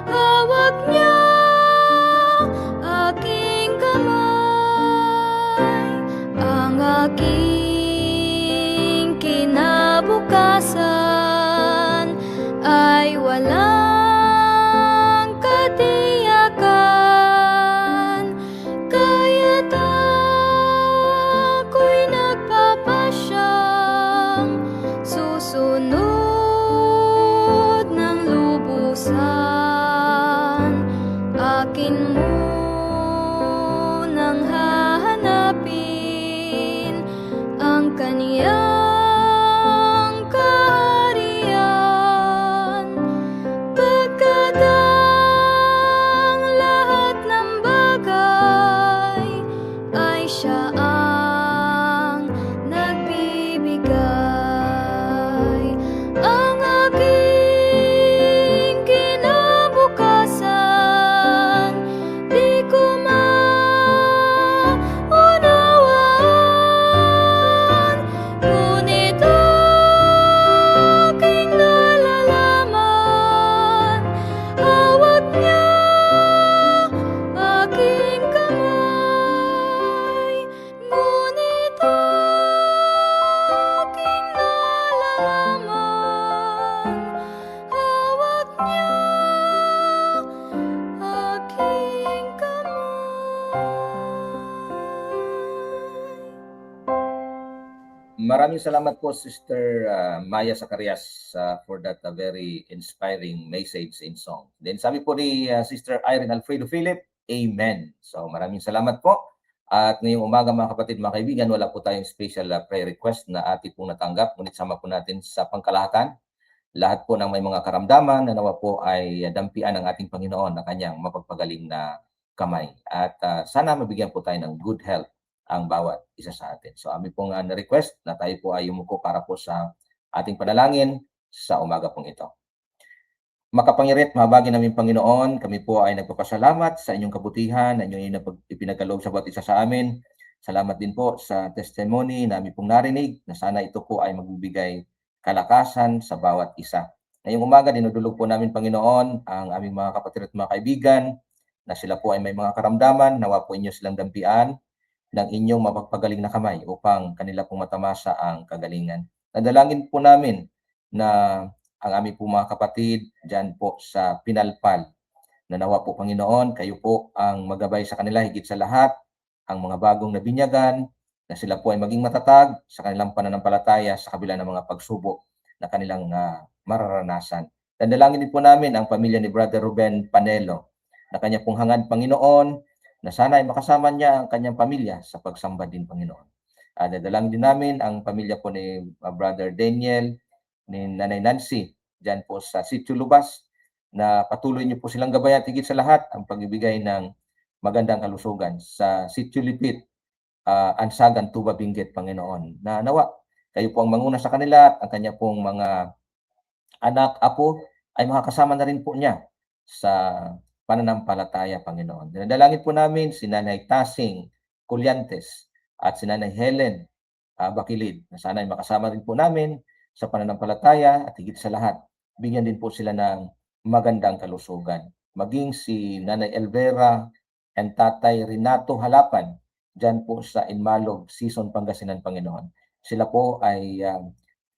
hawak niya aking kamay. walang katiyakan, kaya't ako'y nagpapasyang susunod ng lubusan. Akin munang hahanapin ang kaniyang kaharian, pagkat ang lahat ng bagay ay siya ang nagbibigay. Ang aking kinabukasan di ko maunawaan, ngunit aking nalalaman, hawak niya aking kamay. Ngunit aking nalalaman, hawak niya aking kamay. Maraming salamat po, Sister Maya Zacarias, for that very inspiring message in song. Then sabi po ni Sister Irene Alfredo Philip, Amen. So maraming salamat po. At ngayong umaga mga kapatid, mga kaibigan, wala po tayong special prayer request na ating pong natanggap. Ngunit sama po natin sa pangkalahatan. Lahat po ng may mga karamdaman na nawa po ay dampian ng ating Panginoon na kanyang mapagpagaling na kamay. At sana mabigyan po tayo ng good health ang bawat isa sa atin. So amin pong na-request na tayo po ay yumuko para po sa ating panalangin sa umaga pong ito. Makapangyarihan at mahabagin namin Panginoon, kami po ay nagpapasalamat sa inyong kabutihan na inyong ipinagkaloob sa bawat isa sa amin. Salamat din po sa testimony na aming pong narinig na sana ito po ay magbibigay kalakasan sa bawat isa. Ngayong umaga, dinudulog po namin Panginoon ang aming mga kapatid at mga kaibigan na sila po ay may mga karamdaman, nawa po inyo silang dampian ng inyong mapagpagaling na kamay upang kanila pong matamasa ang kagalingan. Nadalangin po namin na ang aming po mga kapatid dyan po sa Pinalpal, na nawa po Panginoon, kayo po ang magabay sa kanila higit sa lahat, ang mga bagong nabinyagan, na sila po ay maging matatag sa kanilang pananampalataya sa kabila ng mga pagsubok na kanilang mararanasan. Dadalangin din po namin ang pamilya ni Brother Ruben Panelo, na kanya pong hangad Panginoon, na sana ay makasama niya ang kanyang pamilya sa pagsamba din Panginoon. Dadalangin din namin ang pamilya po ni Brother Daniel, ni Nanay Nancy, dyan po sa Sitio Lubas, na patuloy niyo po silang gabayan at higit sa lahat ang pagbibigay ng magandang kalusugan sa Sitio Lipit, Ansagan, Tuba, Benguet, Panginoon. Na nawa, kayo po ang manguna sa kanila at ang kanya pong mga anak, apo, ay makakasama na rin po niya sa pananampalataya, Panginoon. Dinadalangin po namin si Nanay Tasing Colyantes at si Nanay Helen Bakilid, na sana ay makasama rin po namin sa pananampalataya at higit sa lahat, bigyan din po sila ng magandang kalusugan. Maging si Nanay Elvera and Tatay Renato Halapan, dyan po sa Inmalog, Season, Pangasinan, Panginoon. Sila po ay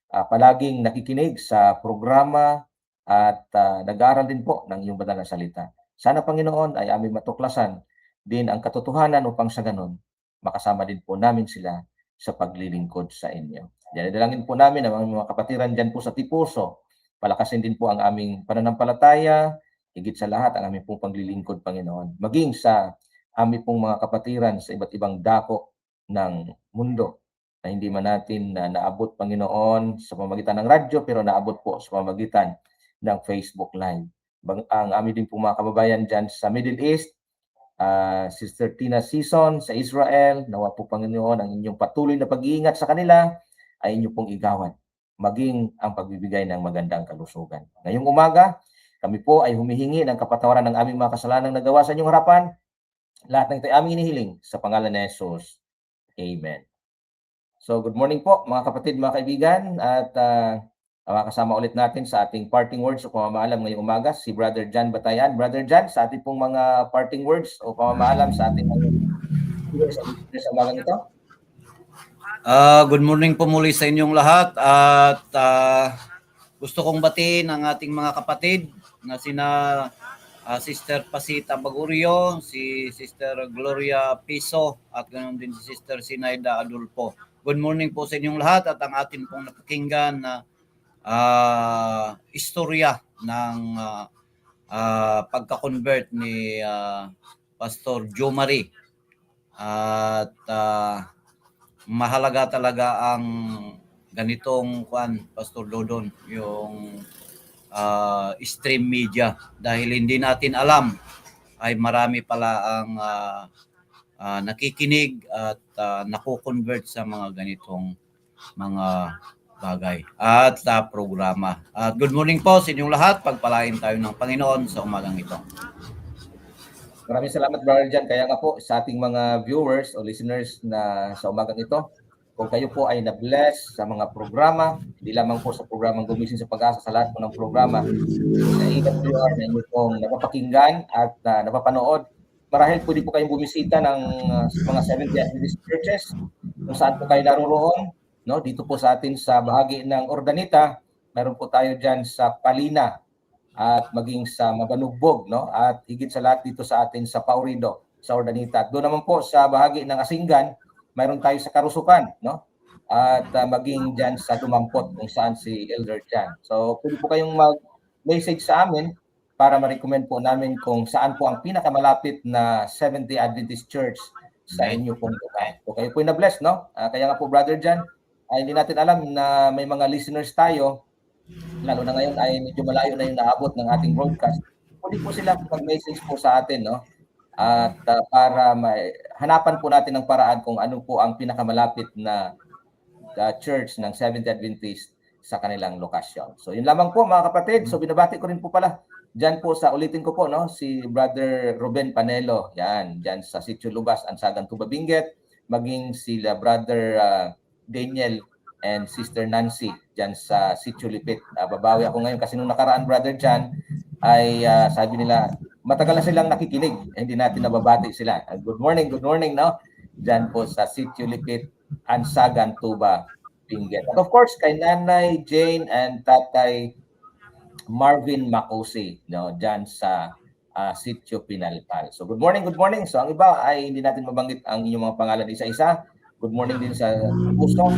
palaging nakikinig sa programa at nag-aaral din po ng iyong banal na salita. Sana Panginoon ay aming matuklasan din ang katotohanan upang sa ganon, makasama din po namin sila sa paglilingkod sa inyo. Dalangin po namin ang mga kapatiran dyan po sa Tipuso. Palakasin din po ang aming pananampalataya, higit sa lahat ang aming pong paglilingkod, Panginoon. Maging sa aming pong mga kapatiran sa iba't ibang dako ng mundo na hindi man natin naabot, Panginoon, sa pamamagitan ng radyo, pero naabot po sa pamamagitan ng Facebook Live. Ang aming din po mga kababayan dyan sa Middle East, Sister Tina Season sa Israel, nawa po Panginoon ang inyong patuloy na pag-iingat sa kanila ay inyo pong igawan, maging ang pagbibigay ng magandang kalusugan. Ngayong umaga, kami po ay humihingi ng kapatawaran ng aming mga kasalanang nagawa sa inyong harapan. Lahat ng ito ay aming inihiling sa pangalan ni Jesus. Amen. So good morning po mga kapatid, mga kaibigan, at makasama ulit natin sa ating parting words o pamamaalam ngayong umaga si Brother John Batayan. Brother John, sa ating pong mga parting words o pamamaalam sa ating sa umagang ito. Good morning po muli sa inyong lahat at Gusto kong batiin ang ating mga kapatid na sina Sister Pasita Bagurio, si Sister Gloria Piso, at ganoon din si Sister Sinaida Adulfo. Good morning po sa inyong lahat at ang atin pong napakinggan na istorya ng pagka-convert ni Pastor Joe Marie. At mahalaga talaga ang ganitong Pastor Dodon, yung stream media, dahil hindi natin alam ay marami pala ang nakikinig at naku-convert sa mga ganitong mga bagay at programa. Good morning po sa inyong lahat. Pagpalain tayo ng Panginoon sa umagang ito. Maraming salamat, Brother Jan. Kaya nga po sa ating mga viewers o listeners na sa umagang ito, kung kayo po ay na-bless sa mga programa, hindi lamang po sa programang Gumising sa Pag-asa, sa lahat po ng programa sa AWR na inyo pong napapakinggan at napapanood, marahil pwede po kayong bumisita ng sa mga Seventh-day Adventist churches kung saan po kayo naroroon. No? Dito po sa atin sa bahagi ng Ordanita, meron po tayo dyan sa Palina at maging sa Mabanugbog, no? At higit sa lahat dito sa atin sa Paurido, sa Ordanita. At doon naman po sa bahagi ng Asingan, mayroon tayo sa Karusukan, no? At maging dyan sa Dumampot kung saan si Elder Jan. So, pwede po kayong mag-message sa amin para ma-recommend po namin kung saan po ang pinakamalapit na Seventh-day Adventist Church sa inyo pong lugar. So, kayo po yung na-bless, no? Kaya nga po, Brother Jan, ay hindi natin alam na may mga listeners tayo, lalo na ngayon ay medyo malayo na yung naabot ng ating broadcast. Pwede po sila mag-message po sa atin, no? At para hanapan po natin ng paraan kung ano po ang pinakamalapit na church ng Seventh-day Adventist sa kanilang lokasyon. So yun lamang po mga kapatid. So binabati ko rin po pala dyan po sa ulitin ko po, no, si Brother Ruben Panelo, yan, dyan sa Sitio Lubas, Ansagan, Tuba Benguet, maging sila Brother Daniel and Sister Nancy dyan sa Sitio Lipit. Babawi ako ngayon kasi nung nakaraan, Brother Jan, ay sabi nila, matagal na silang nakikinig, hindi natin nababati sila. Good morning, no? Dyan po sa Sitio Lipit, Ansagan, Tuba Benguet. At of course, kay Nanay Jane and Tatay Marvin Macosi, no, dyan sa Sitio Pinalpal. So good morning. So ang iba ay hindi natin mabanggit ang inyong mga pangalan isa-isa. Good morning din sa Puso,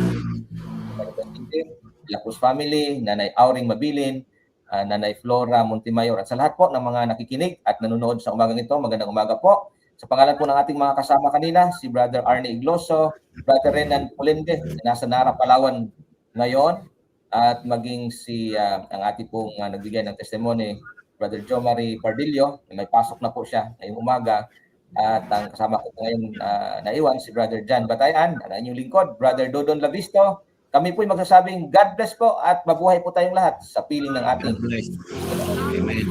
Lacus family, Nanay Auring Mabilin, Nanay Flora Montimayor, at sa lahat po ng mga nakikinig at nanonood sa umagang ito, magandang umaga po. Sa pangalan po ng ating mga kasama kanina, si Brother Arnie Igloso, Brother Renan Pulende, na nasa Nara, Palawan ngayon, at maging si ang ating pong nagbigay ng testimony, Brother Joe Marie Pardillo, may pasok na po siya ngayong umaga. At ang kasama ko ngayon naiwan, si Brother Jan Batayan, ang inyong lingkod, Brother Dodon Lavisto. Kami po'y magsasabing God bless po at mabuhay po tayong lahat sa piling ng ating. Amen.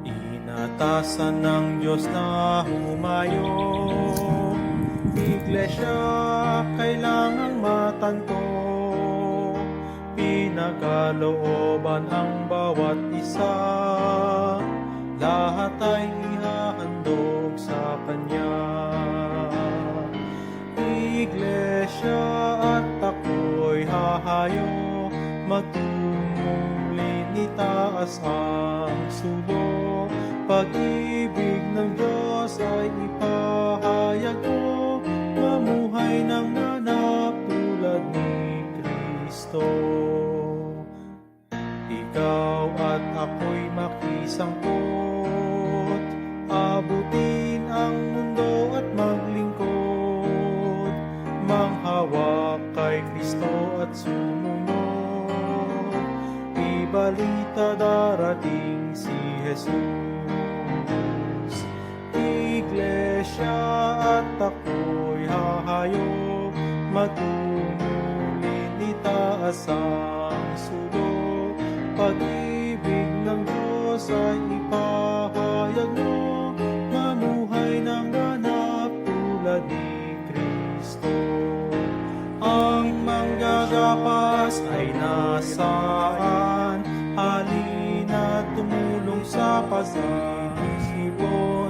Inatasan ng Diyos na humayo, Iglesia kailangang matanto, pinakalooban ang bawat isa, lahat ay ihahandog sa Kanya. Iglesia at ako'y hahayo, magtungong linitaas ang sulo, pag-ibig ng Diyos ay ipahayag mo, mamuhay ng ganap tulad ni Kristo. Ikaw at ako'y makisangkot, abutin ang mundo at maglingkod, manghawak kay Kristo at sumunod, ibalita darating si Jesus. Iglesia at ako'y hahayo, magtungulin itaas ang sulo, pag-ibig ng Diyos ay ipahayag mo, mamuhay ng ganap tulad ni Kristo. Ang manggagapas ay nasaan, halina tumulong sa pag-ibon,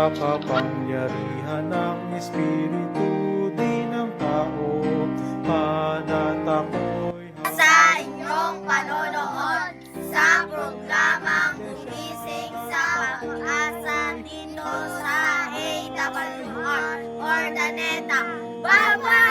sa kapangyarihan ng Espiritu di ng tao, at ako'y sa inyong panonood sa programang Gumising sa Pag-asa dito sa AWR Ordaneta. Bye-bye!